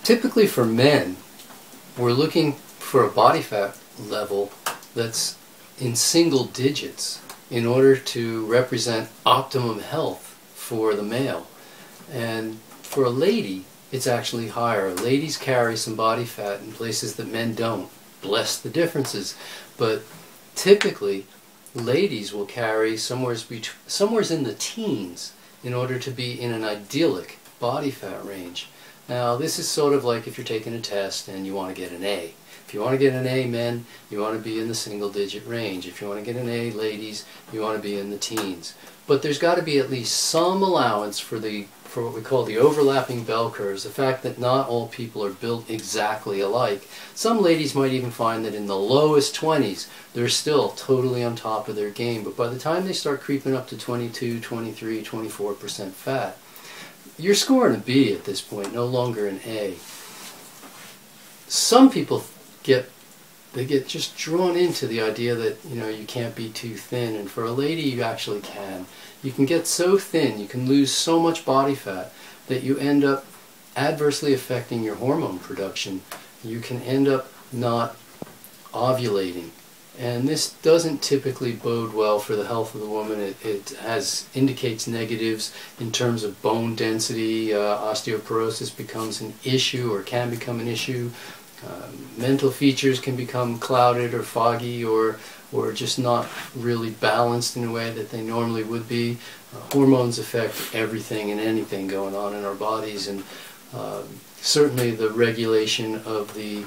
Typically for men, we're looking for a body fat level that's in single digits in order to represent optimum health for the male. And for a lady, it's actually higher. Ladies carry some body fat in places that men don't. Bless the differences. But typically, ladies will carry somewhere in the teens in order to be in an idyllic body fat range. Now, this is sort of like if you're taking a test and you want to get an A. If you want to get an A, men, you want to be in the single-digit range. If you want to get an A, ladies, you want to be in the teens. But there's got to be at least some allowance for what we call the overlapping bell curves, the fact that not all people are built exactly alike. Some ladies might even find that in the lowest 20s, they're still totally on top of their game. But by the time they start creeping up to 22, 23, 24% fat, you're scoring a B at this point, no longer an A. Some people get just drawn into the idea that, you know, you can't be too thin, and for a lady you actually can. You can get so thin, you can lose so much body fat that you end up adversely affecting your hormone production. You can end up not ovulating. And this doesn't typically bode well for the health of the woman. It indicates negatives in terms of bone density. Osteoporosis becomes an issue, or can become an issue. Mental features can become clouded or foggy, or just not really balanced in a way that they normally would be. Hormones affect everything and anything going on in our bodies, and certainly the regulation of the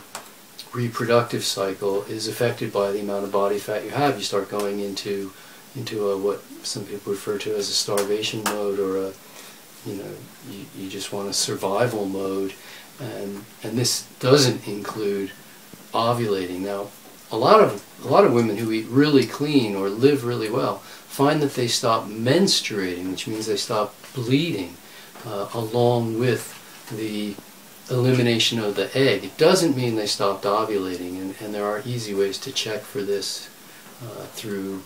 reproductive cycle is affected by the amount of body fat you have. You start going into what some people refer to as a starvation mode, or you just want a survival mode, and this doesn't include ovulating. Now, a lot of women who eat really clean or live really well find that they stop menstruating, which means they stop bleeding, along with the elimination of the egg. It doesn't mean they stopped ovulating, and there are easy ways to check for this through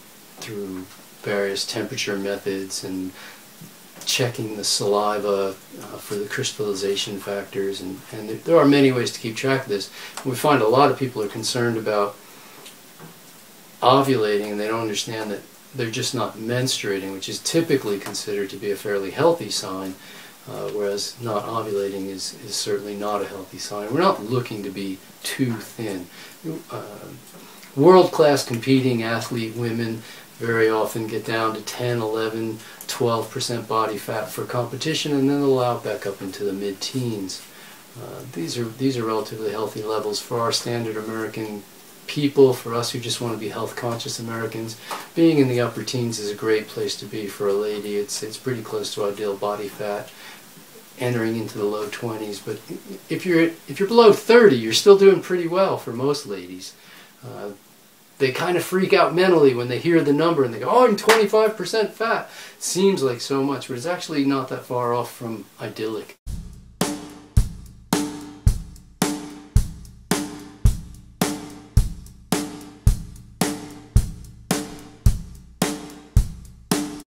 various temperature methods and checking the saliva for the crystallization factors, and there are many ways to keep track of this. We find a lot of people are concerned about ovulating, and they don't understand that they're just not menstruating, which is typically considered to be a fairly healthy sign. Whereas not ovulating is certainly not a healthy sign. We're not looking to be too thin. World-class competing athlete women very often get down to 10, 11, 12% body fat for competition, and then they'll allow it back up into the mid-teens. These are relatively healthy levels for our standard American people. For us who just want to be health-conscious Americans, being in the upper teens is a great place to be for a lady. It's pretty close to ideal body fat, entering into the low 20s. But if you're below 30, you're still doing pretty well for most ladies. They kind of freak out mentally when they hear the number and they go, "Oh, I'm 25% fat." Seems like so much, but it's actually not that far off from idyllic.